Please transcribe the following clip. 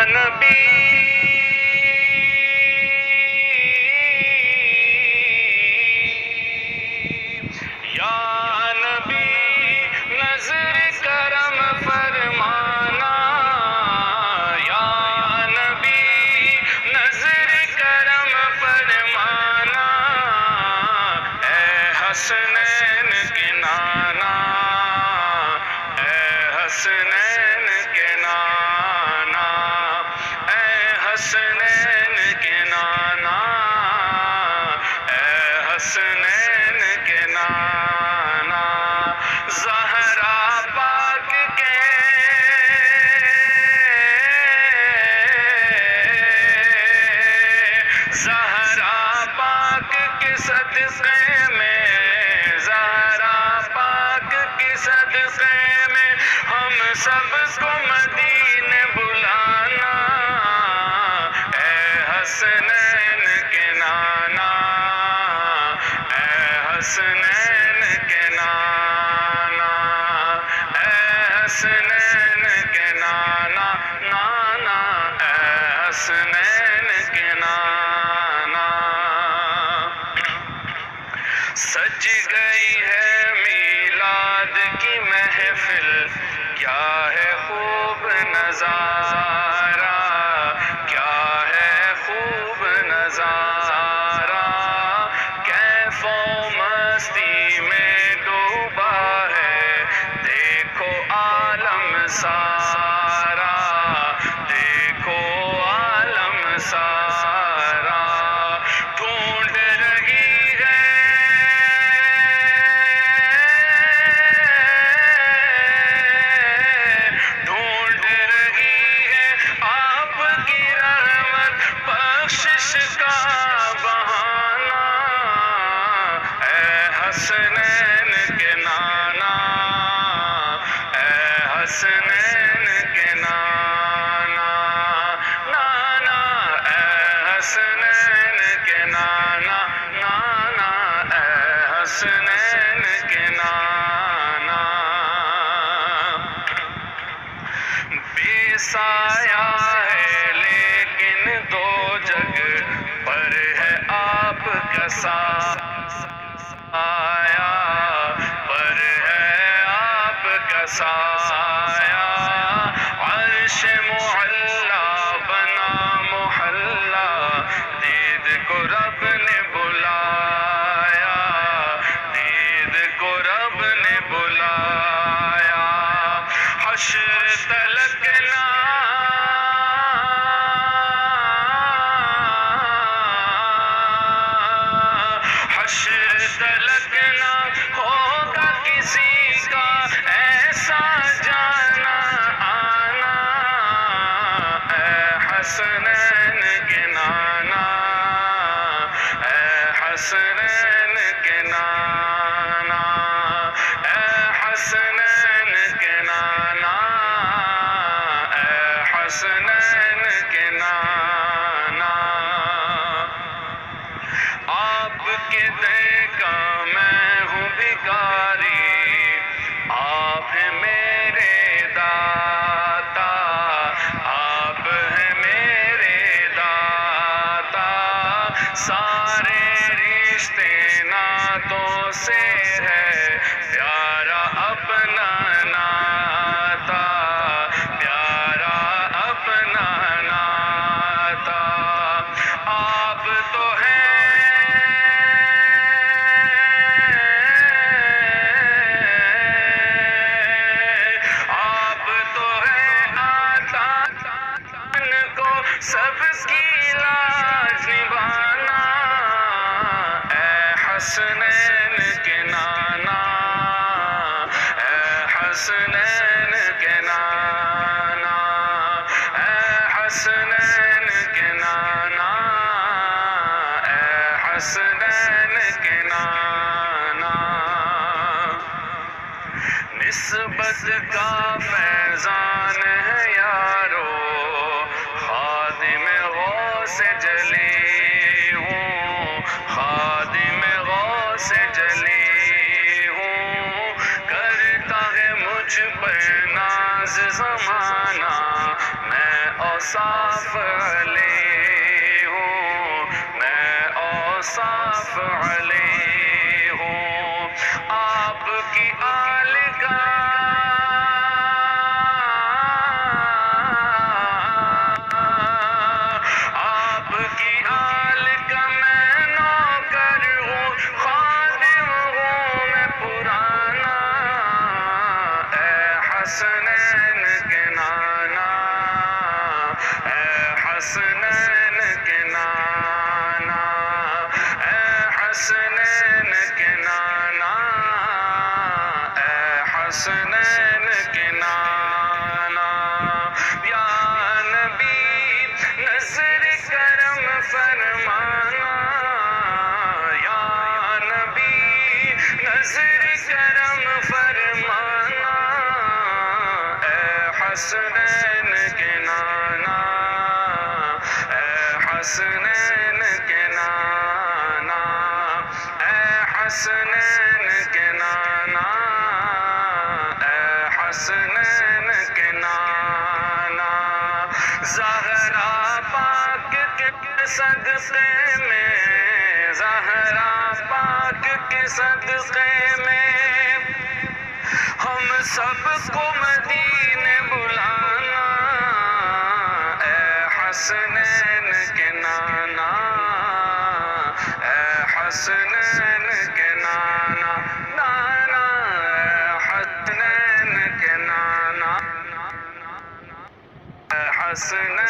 نبی یا نبی نظر کرم فرمانا، یا نبی نظر کرم فرمانا، اے حسنین کے نانا، اے حسنین کے نانا، اے حسنین کے نانا، اے حسنین کے نانا، زہرا پاک کے زہرا پاک کے صدقے میں، زہرا پاک کے صدقے میں ہم سب کو مدینے بلانا، اے حسنین کے نانا، اے حسنین کے نانا، اے حسنین کے نانا، نانا اے حسنین کے نانا۔ سج گئی ہے میلاد کی محفل، کیا ہے خوب نظارہ، کیا ہے خوب نظارہ، کیف و مستی میں ڈوبا ہے دیکھو عالم سارا، دیکھو عالم سارا، ڈھونڈ رہی ہے ڈھونڈ رہی ہے آپ کی رحمت بخشش کا بہانہ، اے حسنین کے نانا، اے حسنین کے نانا، نانا اے حسنین کے نانا، نانا اے حسنین کے نانا۔ بے سایہ ہے لیکن دو جگ پر ہے آپ کا سایہ، پر ہے آپ کا سایہ، عرش معلا بنا محلہ، دید کو رب نے بلایا، دید کو رب نے بلایا، حشر تلک نہ حشر تلک نہ ہوگا کسی کا ایسا جانا آنا، اے حسنین کے نانا، اے حسنین کے نانا، اے حسنین کے نانا، اے حسنین کے نانا۔ آپ کے در کا میں ہوں بھکاری، آپ ہیں میرے داتا، آپ ہیں میرے داتا، سارے رشتے ناتوں سے ہے پیارا اپنا ناتا، پیارا اپنا ناتا، آپ تو ہیں سب کی لاج نبھانا، اے حسنین کے نانا، اے حسنین کے نانا، اے حسنین کے نانا، اے حسنین کے نانا۔ نسبت کا فیضان ہے یارو، خادم غوث جلی ہوں، خادم غوث جلی ہوں، کرتا ہے مجھ پر ناز زمانہ، میں اوصاف علی ہوں، میں اوصاف علی ہوں، آپ کی آل کا آپ کی آل کا میں نوکر ہوں، خادم ہوں میں پرانا، اے حسنین کے نانا، اے حسنین کے نانا، اے حسنین کے نانا، اے حسنین کے نانا، یا نبی نظر کرم فرمانا، یا نبی نظر کرم فرمانا، اے حسنین کے نانا، اے حسنین کے نانا، اے حسنین کے نانا، اے حسنین کے نانا، زہرا پاک کے صدقے میں، زہرا پاک کے صدقے میں ہم سب کو مدینے بلانا، اے حسنین کے نانا، اے حسنین کے نانا، نانا، اے حسنین کے نانا، اے حسنین